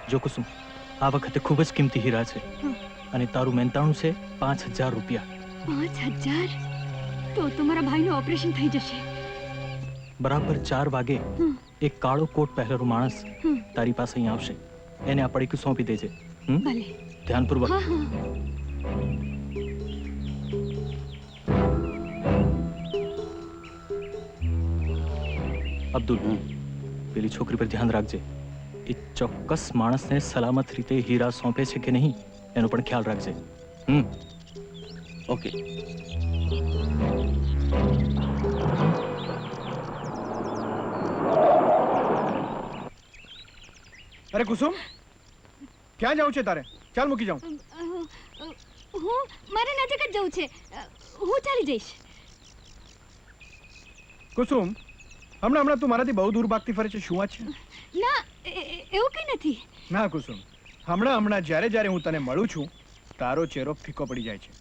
જો કુસુમ, આ વખતે ખૂબ જ કિંમતી હીરા છે અને તારું મહેનતાણું છે 5000 રૂપિયા. 5000? તો મારા ભાઈનું ઓપરેશન થઈ જશે. બરાબર 4 વાગે એક કાળો કોટ પહેરેલો માણસ તારી પાસે અહીં આવશે. એને આ પડીકું સોંપી દેજે. ભલે. ધ્યાનપૂર્વક. હા હા. અબ્દુલ, પેલી છોકરી પર ધ્યાન રાખજે. એ ચોક્કસ માણસને સલામત રીતે હીરા સોંપે છે કે નહીં એનો પણ ખ્યાલ રાખજે. ઓકે. અરે કુસુમ, ક્યાં જવું છે તારે? ચાલ મૂકી જાઉં. મારે નજીક જ જવું છે. હું ચાલી જઈશ. કુસુમ, હમણાં તું મારાથી બહુ દૂર ભાગતી ફરે છે. શું વાત છે? ના, એવું કંઈ નથી. ના કુસુમ, હમણાં જ્યારે હું તને મળું છું તારો ચહેરો ફીકો પડી જાય છે.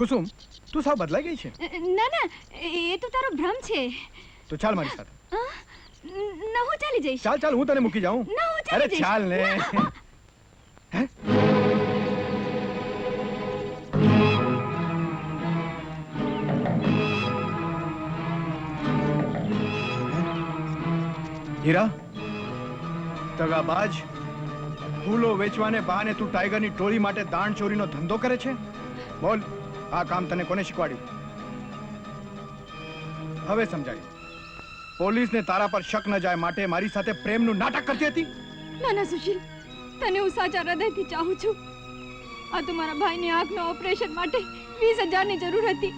કુસુમ, તું સાવ બદલાઈ ગઈ છે. ના, એ તો તારો ભ્રમ છે. તો ચાલ મારી સાથે. ના, હું ચાલી જઈશ. ચાલ હું તને મૂકી જાઉં. ના, હું ચાલી જઈશ. ચાલ ને. હે? હીરા, દગાબાજ, ફૂલો વેચવાને બહાને તું ટાઈગરની ટોળી માટે દાણ ચોરીનો ધંધો કરે છે? બોલ, આ કામ તને કોને શીખવાડ્યું? હવે સમજાયું. પોલીસને તારા પર શક ન જાય માટે મારી સાથે પ્રેમનું નાટક કરતી હતી? ના સુશીલ, તને હું સાચા હૃદયથી ચાહું છું. આ તો મારા ભાઈની આંખના ઓપરેશન માટે 20,000ની જરૂર હતી,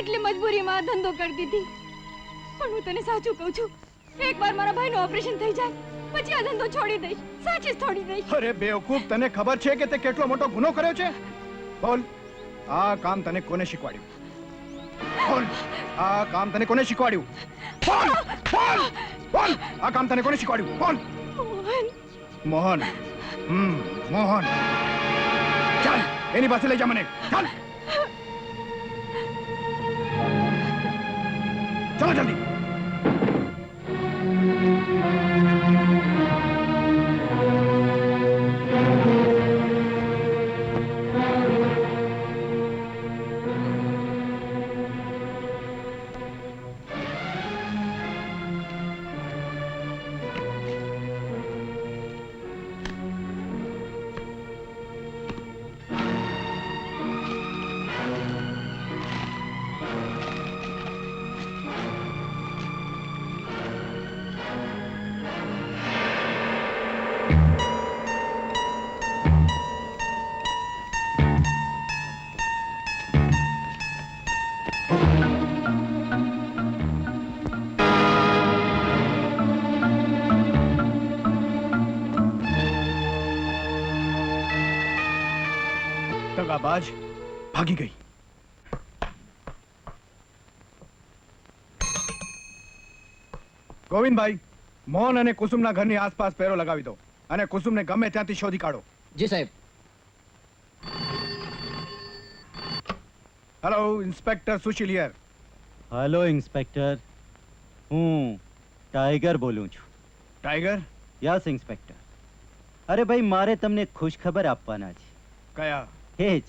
એટલે મજબૂરીમાં આ ધંધો કરતી હતી. પણ હું તને સાચું કહું છું, એકવાર મારા ભાઈનું ઓપરેશન થઈ જાય પછી આ ધંધો છોડી દઈશ. સાચી જ છોડી દઈશ. અરે બેવકૂફ, તને ખબર છે કે તે કેટલો મોટો ગુનો કર્યો છે? બોલ, આ કામ તને કોને શીખવાડ્યું? બોલ, આ કામ તને કોને શીખવાડ્યું? બોલ, બોલ, બોલ, આ કામ તને કોને શીખવાડ્યું? બોલ. મોહન. મોહન. ચાલ, એની પાસે લઈ જા મને. ચાલ. ચલો જલ્દી. દગાબાજ ભાગી ગઈ. ગોવિંદભાઈ, મોહન અને કુસુમના ઘરની આસપાસ પહેરો લગાવી દો અને કુસુમને ગમે ત્યાંથી શોધી કાઢો. જી સાહેબ. Hello, inspector Sushil here. Hello inspector, હું ટાઈગર બોલું છું. ટાઈગર? Yes inspector. અરે ભાઈ, મારે તમને ખુશખબર આપવાના છે. કયા? એ જ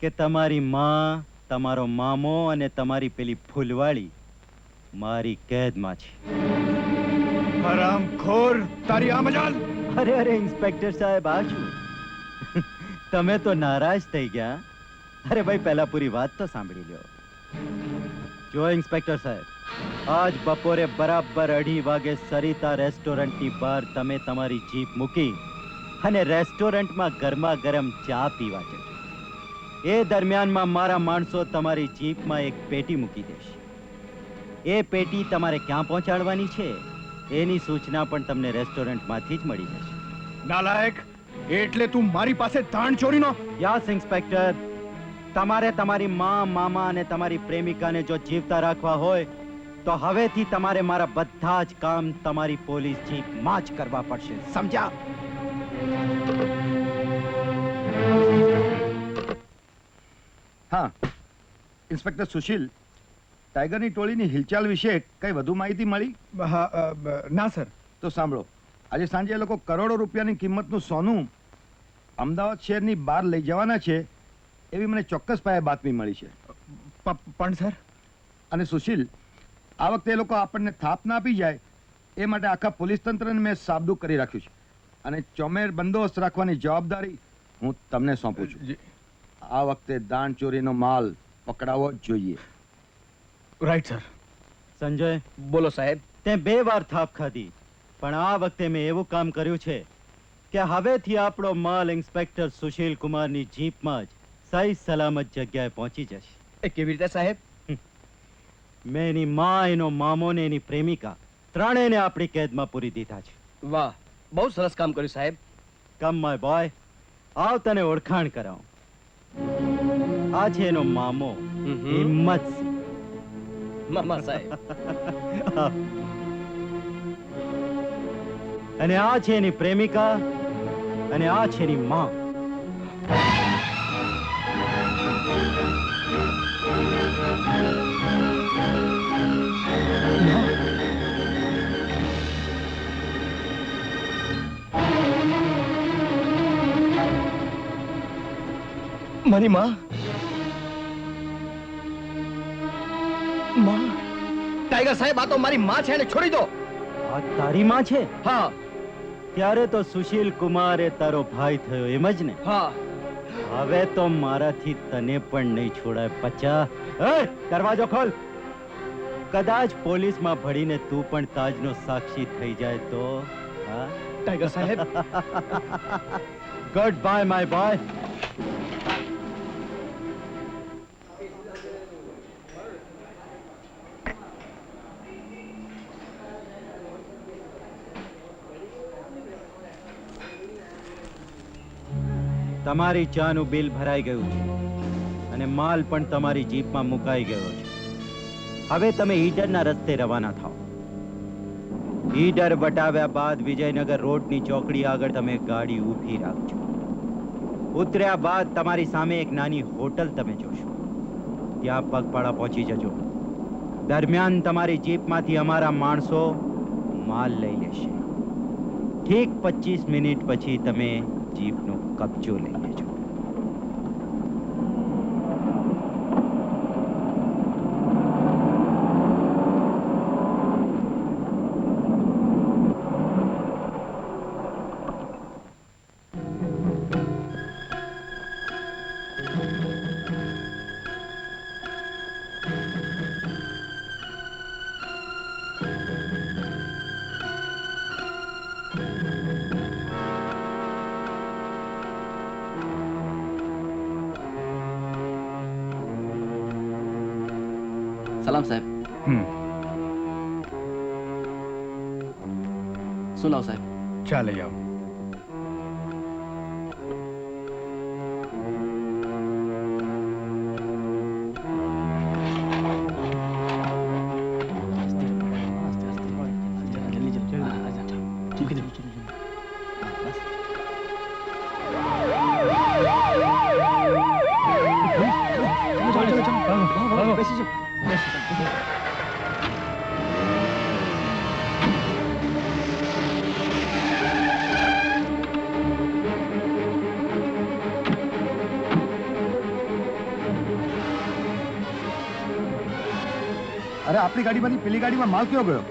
કે તમારી માં, તમારો મામો અને તમારી પેલી ફૂલવાળી મારી કેદમાં છે. હરામખોર, તારી આ મજાલ! અરે ઇન્સ્પેક્ટર સાહેબ, આ શું? તમે તો નારાજ થઈ ગયા. અરે ભાઈ, પહેલા પૂરી વાત તો સાંભળી લો. જો ઇન્સ્પેક્ટર સાહેબ, આજ બપોરે બરાબર 2:30 વાગે સરિતા રેસ્ટોરન્ટની બહાર તમે તમારી જીપ મૂકી અને રેસ્ટોરન્ટમાં ગરમા ગરમ ચા પીવા જજો. એ દરમિયાનમાં મારા માણસો તમારી જીપમાં એક પેટી મૂકી દેશે. એ પેટી તમારે ક્યાં પહોંચાડવાની છે એની સૂચના પણ તમને રેસ્ટોરન્ટમાંથી જ મળી જશે. નાલાયક, એટલે તું મારી પાસે દાણ ચોરીનો? Yes inspector. તમારે તમારી માં, મામા અને તમારી પ્રેમિકાને જો જીવતા રાખવા હોય તો હવેથી તમારે મારા બધા જ કામ તમારી પોલીસ જીપમાં જ કરવા પડશે. સમજ્યા? હા, ઇન્સ્પેક્ટર સુશીલ, ટાઈગરની ટોળીની હિલચાલ વિશે કઈ વધુ માહિતી મળી? ના સર. તો સાંભળો, આજે સાંજે એ લોકો કરોડો રૂપિયાની કિંમતનું સોનું અમદાવાદ શહેરની બહાર લઈ જવાના છે એવી મને ચોક્કસ પાયે બાતમી મળી છે. પણ સર, અને સુશીલ, આ વખતે એ લોકો આપણને થાપ ના આપી જાય એ માટે આખા પોલીસ તંત્રને મેં સાબદું કરી રાખ્યું છે અને ચોમેર બંદોબસ્ત રાખવાની જવાબદારી હું તમને સોંપું છું. આ વખતે દાણ ચોરીનો માલ પકડાવવો જ જોઈએ. Right sir. સંજય, બોલો સાહેબ. તે 2 વાર થાપ ખાધી, પણ આ વખતે મેં એવું કામ કર્યું છે કે હવેથી આપણો માલ ઇન્સ્પેક્ટર સુશીલ કુમારની જીપમાં જ સહી સલામત જગ્યાએ પહોંચી જશે. એ કેવી રીતે સાહેબ? મેં એની માં, એનો મામો ને એની પ્રેમિકા ત્રણેયને આપણી કેદમાં પૂરી દીધા છે. વાહ, બહુ સરસ કામ કર્યું સાહેબ. કમ માય બોય, આવ તને ઓળખાણ કરાવું. આ છે એનો મામો હિંમતસિંહ. મામા સાહેબ. અને આ છે એની પ્રેમિકા અને આ છે એની માં. મારી માં. ટાઈગર સાહેબ, આ તો મારી માં છે, એને છોડી દો. આ તારી માં છે? હા ત્યારે તો સુશીલ કુમાર એ તારો ભાઈ થયો, એમ જ ને? હા. હવે તો મારાથી તને પણ નહીં છોડાય બચ્ચા. એ દરવાજો ખોલ. કદાચ પોલીસમાં ભળીને તું પણ તાજનો સાક્ષી થઈ જાય તો? હા, ટાઈગર સાહેબ. Good bye my boy. તમારી ચાનું બિલ ભરાઈ ગયું છે અને માલ પણ તમારી જીપમાં મુકાઈ ગયો છે. હવે તમે ઈડરના રસ્તે રવાના થાઓ. ઈડર વટાવ્યા બાદ વિજયનગર રોડની ચોકડી આગળ તમે ગાડી ઊભી રાખજો. ઉતર્યા બાદ તમારી સામે એક નાની હોટલ તમે જોશો. ત્યાં પગપાળા પહોંચી જજો. દરમિયાન તમારી જીપમાંથી અમારા માણસો માલ લઈ લેશે. ઠીક 25 મિનિટ પછી તમે જીપનો કબજો લઈ લેજો. સલામ સાહેબ. શું લાવ સાહેબ? ચાલે આવો. અરે આપણી ગાડીમાંથી પેલી ગાડીમાં માલ કયો ગયો?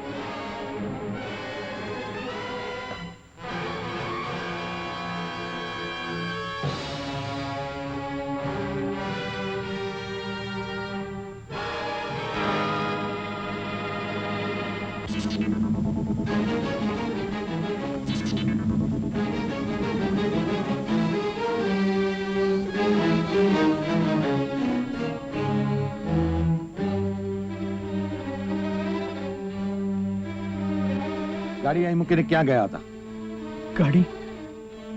ગાડી અહીં મૂકીને ક્યાં ગયા હતા?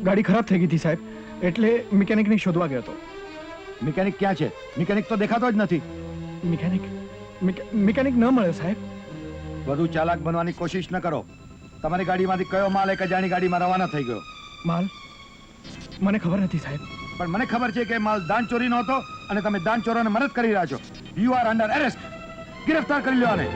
ગાડી ખરાબ થઈ ગઈ હતી સાહેબ, એટલે મિકેનિકને શોધવા ગયો હતો. મિકેનિક ક્યાં છે? મિકેનિક તો દેખાતો જ નથી. મિકેનિક ન મળે સાહેબ. વધુ ચાલાક બનવાની કોશિશ ન કરો. તમારી ગાડીમાંથી કયો માલ એક અજાણી ગાડીમાં રવાના થઈ ગયો? માલ મને ખબર નથી સાહેબ. પણ મને ખબર છે કે માલ દાન ચોરીનો હતો અને તમે દાન ચોરોને મદદ કરી રહ્યા છો. You are under arrest. ગિરફ્તાર કરી લો આને.